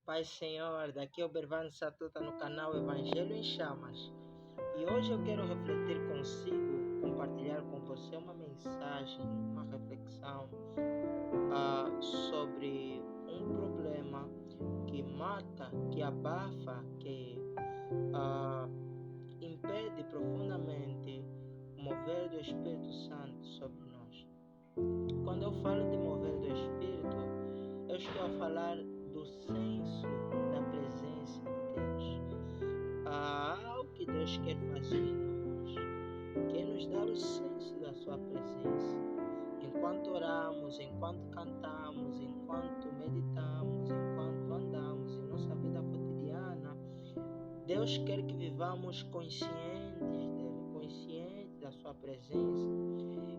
Pai Senhor, daqui é o Bervano Satuta no canal Evangelho em Chamas. E hoje eu quero refletir consigo, compartilhar com você uma mensagem, uma reflexão sobre um problema que mata, que abafa, que impede profundamente o mover do Espírito Santo sobre nós. Quando eu falo de mover do Espírito, eu estou a falar do senso da presença de Deus. Há algo que Deus quer fazer em nós, quer nos dar o senso da sua presença. Enquanto oramos, enquanto cantamos, enquanto meditamos, enquanto andamos em nossa vida cotidiana, Deus quer que vivamos conscientes dele, conscientes da sua presença.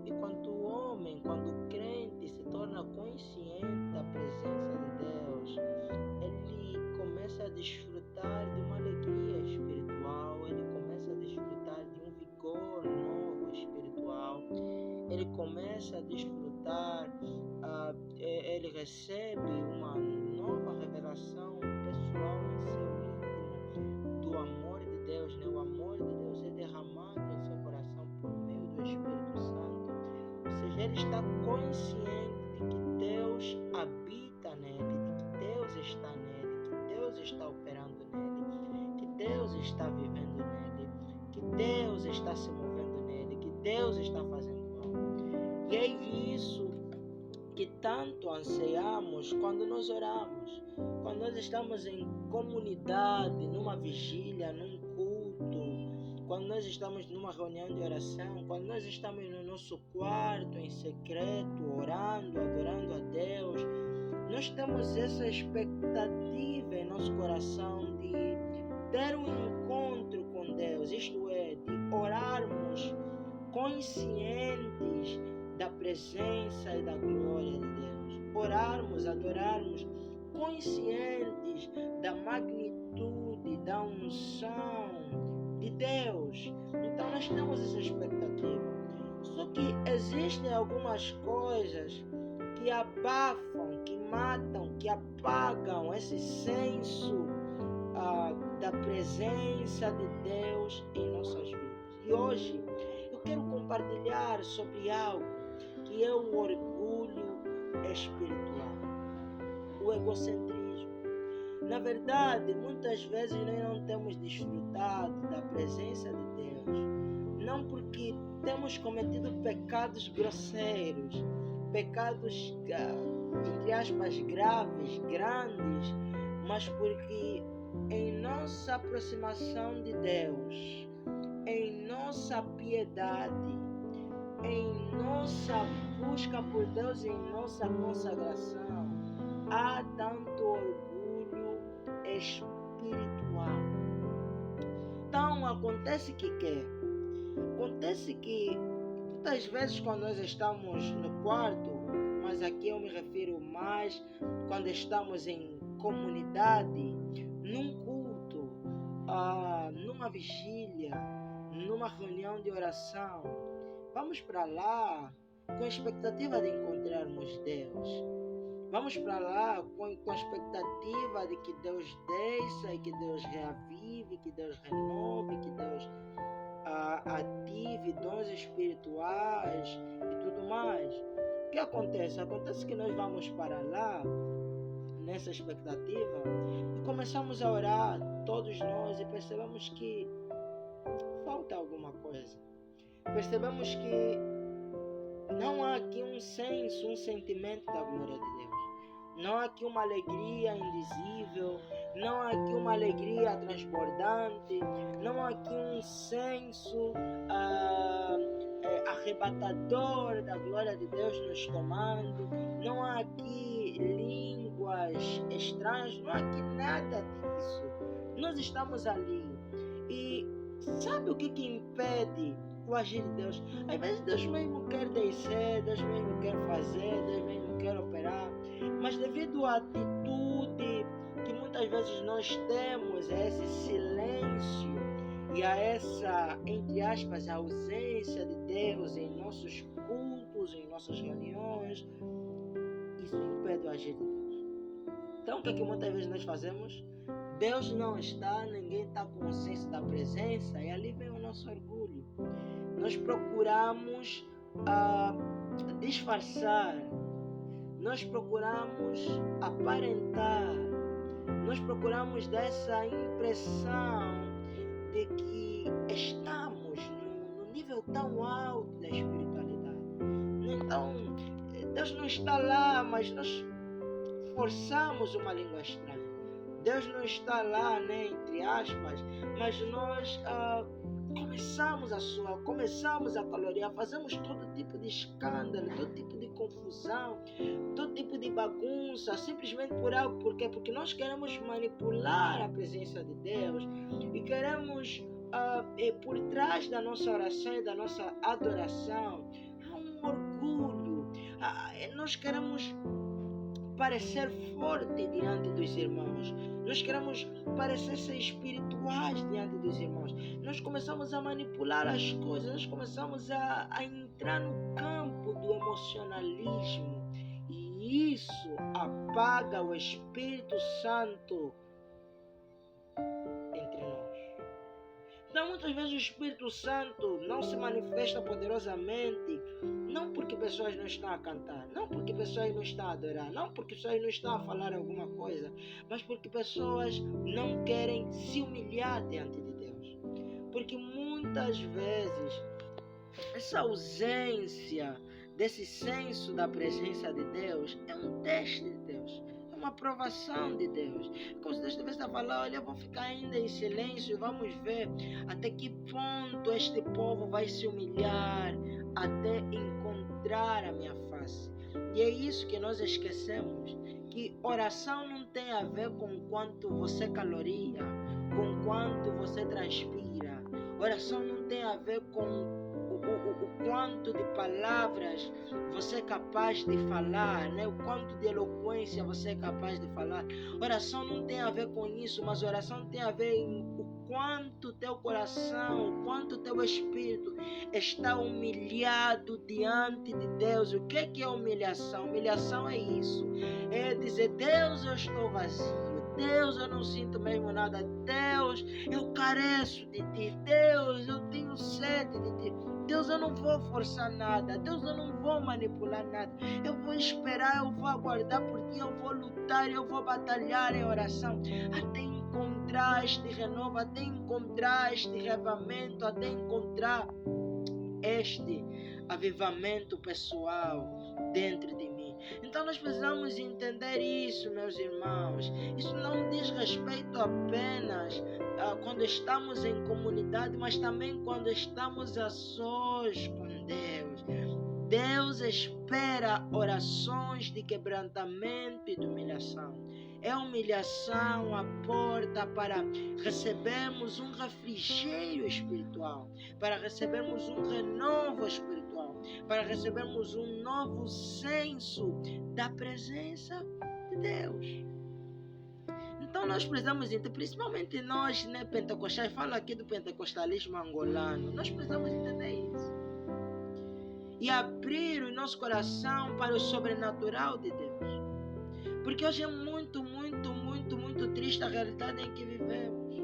E quando o homem, quando o crente se torna consciente da presença de Deus, ele começa a desfrutar de uma alegria espiritual, ele começa a desfrutar de um vigor novo espiritual, ele começa a desfrutar, ele recebe uma nova revelação pessoal em seu íntimo do amor de Deus, né? O amor de Deus é derramado em seu coração por meio do Espírito Santo. Ou seja, ele está consciente de que Deus habita nele, de que Deus está nele, que Deus está operando nele, que Deus está vivendo nele, que Deus está se movendo nele, que Deus está fazendo algo. E é isso que tanto anseiamos quando nós oramos, quando nós estamos em comunidade, numa vigília, num culto, quando nós estamos numa reunião de oração, quando nós estamos no nosso quarto em secreto, orando, adorando a Deus, nós temos essa expectativa em nosso coração de ter um encontro com Deus, isto é, de orarmos conscientes da presença e da glória de Deus. Orarmos, adorarmos, conscientes da magnitude, da unção de Deus. Então nós temos essa expectativa. Só que existem algumas coisas que abafam, que matam, que apagam esse senso da presença de Deus em nossas vidas. E hoje eu quero compartilhar sobre algo que é o orgulho espiritual, o egocentrismo. Na verdade, muitas vezes nós não temos desfrutado da presença de Deus, não porque temos cometido pecados grosseiros, pecados, entre aspas, graves, grandes, mas porque em nossa aproximação de Deus, em nossa piedade, em nossa busca por Deus, em nossa consagração, há tanto orgulho espiritual. Então acontece que muitas vezes quando nós estamos no quarto, mas aqui eu me refiro mais quando estamos em comunidade, num culto, numa vigília, numa reunião de oração, vamos para lá com a expectativa de encontrarmos Deus. Vamos para lá com a expectativa de que Deus desça e que Deus reavive, que Deus renove, que Deus ative dons espirituais e tudo mais. O que acontece? Acontece que nós vamos para lá nessa expectativa e começamos a orar, todos nós, e percebemos que falta alguma coisa. Percebemos que não há aqui um senso, um sentimento da glória de Deus. Não há aqui uma alegria indizível, não há aqui uma alegria transbordante, não há aqui um senso arrebatador da glória de Deus nos tomando, não há aqui línguas estranhas, não há aqui nada disso. Nós estamos ali e sabe o que impede o agir de Deus? Às vezes Deus mesmo quer descer, Deus mesmo quer fazer, Deus mesmo quer operar, mas devido à atitude que muitas vezes nós temos, a esse silêncio e a essa, entre aspas, ausência de Deus em nossos cultos, em nossas reuniões, isso impede o agir de Deus. Então o que é que muitas vezes nós fazemos? Deus não está, ninguém está com o senso da presença, e ali vem o nosso orgulho. Nós procuramos disfarçar, nós procuramos aparentar, nós procuramos dar essa impressão de que estamos no nível tão alto da espiritualidade. Então, Deus não está lá, mas nós forçamos uma língua estranha. Deus não está lá, né, entre aspas, mas nós começamos a calorear, fazemos todo tipo de escândalo, todo tipo de confusão, todo tipo de bagunça, simplesmente por algo. Por quê? Porque nós queremos manipular a presença de Deus e queremos, por trás da nossa oração e da nossa adoração, há um orgulho. Nós queremos parecer forte diante dos irmãos. Nós queremos parecer ser espirituais diante dos irmãos. Nós começamos a manipular as coisas. Nós começamos a entrar no campo do emocionalismo. E isso apaga o Espírito Santo entre nós. Então, muitas vezes o Espírito Santo não se manifesta poderosamente, não porque pessoas não estão a cantar, não porque pessoas não estão a adorar, não porque pessoas não estão a falar alguma coisa, mas porque pessoas não querem se humilhar diante de Deus. Porque muitas vezes essa ausência desse senso da presença de Deus é um teste de Deus. Uma aprovação de Deus. Como se Deus estivesse a falar: olha, eu vou ficar ainda em silêncio e vamos ver até que ponto este povo vai se humilhar até encontrar a minha face. E é isso que nós esquecemos, que oração não tem a ver com quanto você caloria, com quanto você transpira. Oração não tem a ver com o quanto de palavras você é capaz de falar, né? O quanto de eloquência você é capaz de falar. Oração não tem a ver com isso, mas oração tem a ver em o quanto teu coração, o quanto teu espírito está humilhado diante de Deus. O que é humilhação? Humilhação é isso, é dizer: Deus, eu estou vazio. Deus, eu não sinto mesmo nada. Deus, eu careço de ti. Deus, eu tenho sede de ti. Deus, eu não vou forçar nada. Deus, eu não vou manipular nada. Eu vou esperar, eu vou aguardar por ti, eu vou lutar, eu vou batalhar em oração até encontrar este renovo, até encontrar este revamento, até encontrar este avivamento pessoal dentro de mim. Então nós precisamos entender isso, meus irmãos. Isso não diz respeito apenas quando estamos em comunidade, mas também quando estamos a sós com Deus. Deus espera orações de quebrantamento e de humilhação. É humilhação a porta para recebermos um refrigério espiritual, para recebermos um renovo espiritual, para recebermos um novo senso da presença de Deus. Então nós precisamos entender, principalmente nós, né, pentecostais, falo aqui do pentecostalismo angolano, nós precisamos entender isso. E abrir o nosso coração para o sobrenatural de Deus. Porque hoje é muito triste a realidade em que vivemos.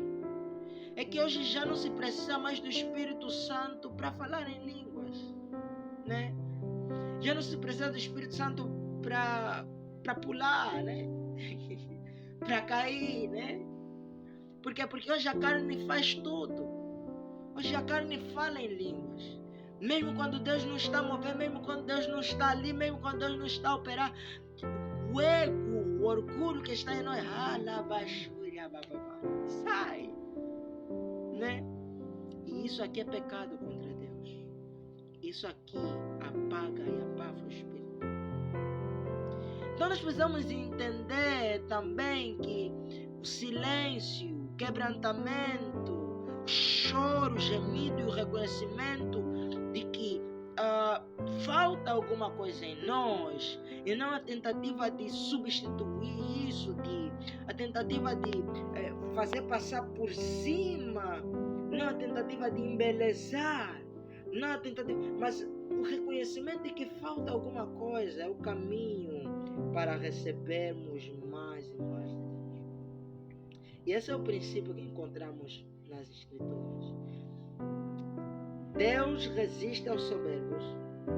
É que hoje já não se precisa mais do Espírito Santo para falar em línguas, né? Já não se precisa do Espírito Santo para pular, né? Para cair, né? Porque hoje a carne faz tudo. Hoje a carne fala em línguas. Mesmo quando Deus não está a mover, mesmo quando Deus não está ali, mesmo quando Deus não está a operar, o ego, o orgulho que está em nós, sai, né? E isso aqui é pecado contra Deus. Isso aqui apaga e abafa o Espírito. Então nós precisamos entender também que o silêncio, o quebrantamento, o choro, o gemido e o reconhecimento de que falta alguma coisa em nós, e não a tentativa de substituir isso, a tentativa de fazer passar por cima, não a tentativa de embelezar, não a tentativa, mas o reconhecimento de que falta alguma coisa, é o caminho, para recebermos mais e mais de Deus. E esse é o princípio que encontramos nas Escrituras. Deus resiste aos soberbos,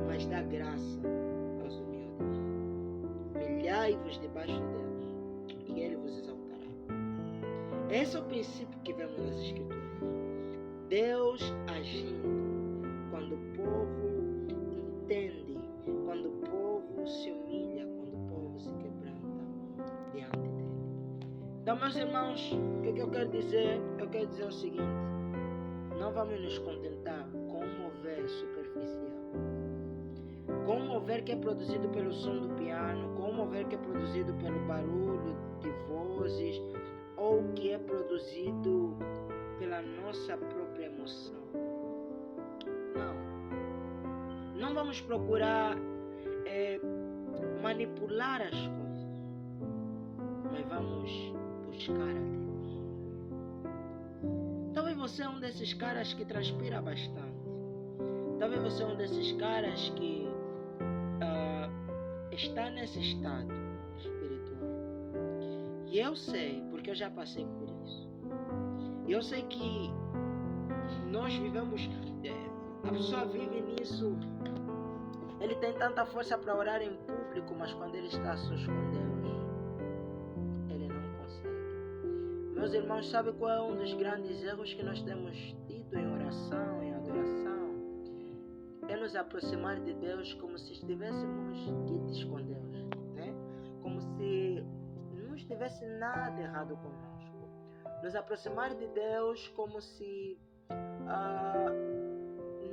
mas dá graça aos humildes. Humilhai-vos debaixo de Deus, e Ele vos exaltará. Esse é o princípio que vemos nas Escrituras. Deus agindo quando o povo entende, quando o povo se humilha, quando o povo se quebranta diante dele. Então, meus irmãos, o que eu quero dizer? Eu quero dizer o seguinte: não vamos nos contentar com um mover superficial, com um mover que é produzido pelo som do piano, com um mover que é produzido pelo barulho de vozes, ou que é produzido pela nossa própria emoção. Não vamos procurar manipular as coisas, mas vamos buscar a Deus. Talvez você é um desses caras que transpira bastante. Talvez você é um desses caras que está nesse estado espiritual. E eu sei, porque eu já passei por isso. Eu sei que nós vivemos, a pessoa vive nisso, ele tem tanta força para orar em público, mas quando ele está a sós com Deus, ele não consegue. Meus irmãos, sabe qual é um dos grandes erros que nós temos tido em oração, em adoração? É nos aproximar de Deus como se estivéssemos quites com Deus, né? Como se não estivesse nada errado conosco. Nos aproximar de Deus como se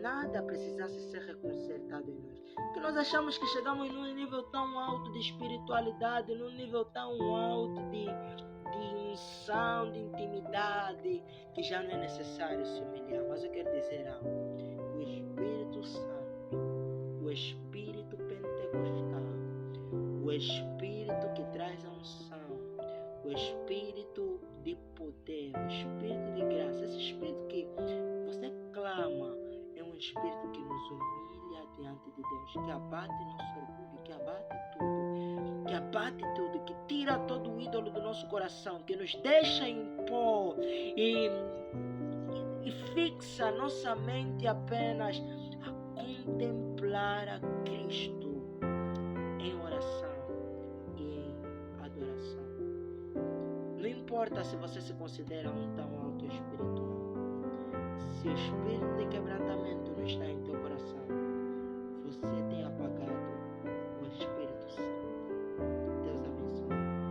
nada precisasse ser consertado em nós. Porque nós achamos que chegamos num nível tão alto de espiritualidade, num nível tão alto de unção, de intimidade, que já não é necessário se humilhar. Mas eu quero dizer algo: o Espírito Santo, o Espírito Pentecostal, o Espírito que traz a unção, o Espírito de poder, o Espírito de graça, esse Espírito que você clama, é um Espírito que nos humilha diante de Deus, que abate nosso orgulho, que abate tudo, que tira todo o ídolo do nosso coração, que nos deixa em pó e fixa nossa mente apenas a contemplar a Cristo em oração e em adoração. Não importa se você se considera um tão alto espiritual, se o espírito de quebrantamento não está em teu coração, você tem